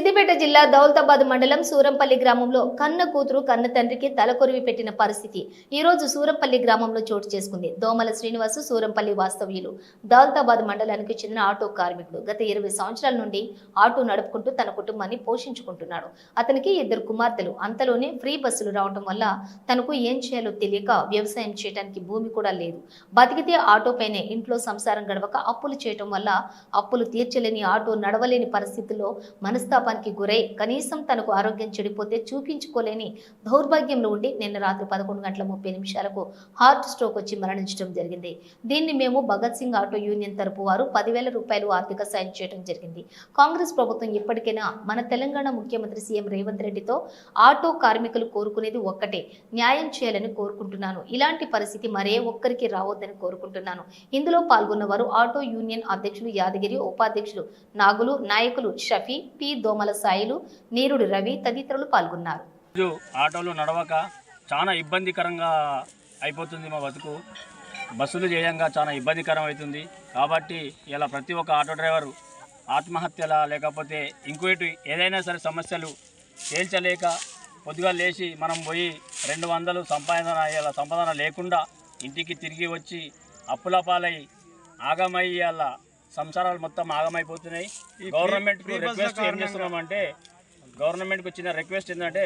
సిద్దిపేట జిల్లా దౌలతాబాద్ మండలం సూరంపల్లి గ్రామంలో కన్న కూతురు కన్న తండ్రికి తలకొరివి పెట్టిన పరిస్థితి ఈ రోజు సూరంపల్లి గ్రామంలో చోటు చేసుకుంది. దోమల శ్రీనివాసు సూరంపల్లి వాస్తవ్యులు. దౌలతాబాద్ మండలానికి చెందిన ఆటో కార్మికుడు. గత 20 సంవత్సరాల నుండి ఆటో నడుపుకుంటూ తన కుటుంబాన్ని పోషించుకుంటున్నాడు. అతనికి 2 కుమార్తెలు. అంతలోనే ఫ్రీ బస్సులు రావడం వల్ల తనకు ఏం చేయాలో తెలియక వ్యవసాయం చేయడానికి భూమి కూడా లేదు. బతికితే ఆటో పైనే ఇంట్లో సంసారం గడవక అప్పులు చేయటం వల్ల అప్పులు తీర్చలేని ఆటో నడవలేని పరిస్థితుల్లో మనస్తాపానికి గురై కనీసం తనకు ఆరోగ్యం చెడిపోతే చూపించుకోలేని దౌర్భాగ్యంలో ఉండి నిన్న రాత్రి 11:30 హార్ట్ స్ట్రోక్ వచ్చి మరణించడం జరిగింది. దీన్ని మేము భగత్ సింగ్ ఆటో యూనియన్ తరపు వారు 10,000 రూపాయలు ఆర్థిక సాయం చేయడం జరిగింది. కాంగ్రెస్ ప్రభుత్వం ఇప్పటికైనా మన తెలంగాణ ముఖ్యమంత్రి సీఎం రేవంత్ రెడ్డితో ఆటో కార్మికులు కోరుకునేది ఒక్కటే, న్యాయం చేయాలని కోరుకుంటున్నాను. ఇలాంటి పరిస్థితి మరే ఒక్కరికి రావద్దని కోరుకుంటున్నాను. ఇందులో పాల్గొన్న వారు ఆటో యూనియన్ అధ్యక్షులు యాదగిరి, ఉపాధ్యక్షులు నాగులు, నాయకులు షఫీ, పి దోమల సాయిలు, నీరుడు రవి తదితరులు పాల్గొన్నారు. ఆటోలు నడవక చాలా ఇబ్బందికరంగా అయిపోతుంది. మా బతుకు బస్సులు చేయంగా చాలా ఇబ్బందికరం అవుతుంది. కాబట్టి ఇలా ప్రతి ఒక్క ఆటో డ్రైవరు ఆత్మహత్యల లేకపోతే ఇంకోటి ఏదైనా సరే సమస్యలు తేల్చలేక పొద్దుగా లేచి మనం పోయి 200 సంపాదన లేకుండా ఇంటికి తిరిగి వచ్చి అప్పుల పాలై ఆగమై అలా సంసారాలు మొత్తం ఆగమైపోతున్నాయి. గవర్నమెంట్కి రిక్వెస్ట్ ఏం చేస్తున్నామంటే, గవర్నమెంట్కి వచ్చిన రిక్వెస్ట్ ఏంటంటే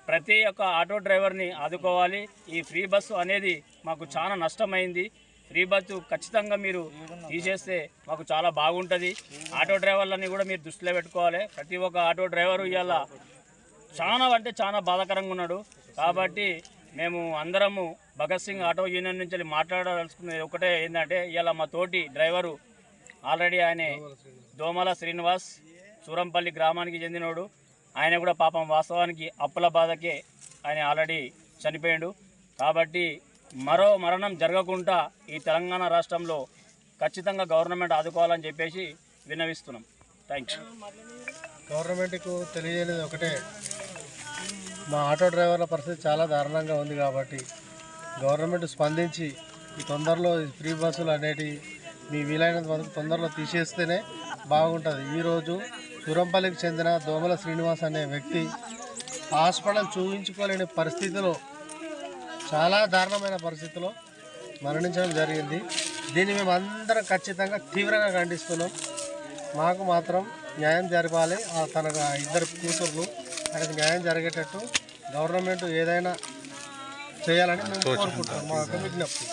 ప్రతి ఒక్క ఆటో డ్రైవర్ని ఆదుకోవాలి. ఈ ఫ్రీ బస్సు అనేది మాకు చాలా నష్టమైంది. ఫ్రీ బస్సు ఖచ్చితంగా మీరు తీసేస్తే మాకు చాలా బాగుంటుంది. ఆటో డ్రైవర్లని కూడా మీరు దృష్టిలో పెట్టుకోవాలి. ప్రతి ఒక్క ఆటో డ్రైవరు ఇవాళ చాలా బాధాకరంగా ఉన్నాడు. కాబట్టి మేము అందరము భగత్ సింగ్ ఆటో యూనియన్ నుంచి మాట్లాడాల్సుకునేది ఒకటే ఏంటంటే, ఇవాళ మా తోటి డ్రైవరు ఆల్రెడీ ఆయన దోమల శ్రీనివాస్ సూరంపల్లి గ్రామానికి చెందినోడు. ఆయన కూడా పాపం వాస్తవానికి అప్పుల బాధకే ఆయన ఆల్రెడీ చనిపోయాడు. కాబట్టి మరో మరణం జరగకుండా ఈ తెలంగాణ రాష్ట్రంలో ఖచ్చితంగా గవర్నమెంట్ ఆదుకోవాలని చెప్పేసి విన్నవిస్తున్నాం. థ్యాంక్స్. గవర్నమెంట్కు తెలియజేయలేదు ఒకటే, మా ఆటో డ్రైవర్ల పరిస్థితి చాలా దారుణంగా ఉంది. కాబట్టి గవర్నమెంట్ స్పందించి ఈ తొందరలో ఫ్రీ బస్సులు అనేటివి మీ వీలైనంత వరకు తొందరలో తీసేస్తేనే బాగుంటుంది. ఈరోజు సూరంపల్లికి చెందిన దోమల శ్రీనివాస్ అనే వ్యక్తి హాస్పిటల్ చూపించుకోలేని పరిస్థితిలో, చాలా దారుణమైన పరిస్థితిలో మరణించడం జరిగింది. దీన్ని మేము అందరం ఖచ్చితంగా తీవ్రంగా ఖండిస్తున్నాం. మాకు మాత్రం న్యాయం జరపాలి. తన 2 కూతుర్లు ఆయనకు న్యాయం జరిగేటట్టు గవర్నమెంట్ ఏదైనా చేయాలని మేము కోరుకుంటున్నాం. మా విజ్ఞప్తి.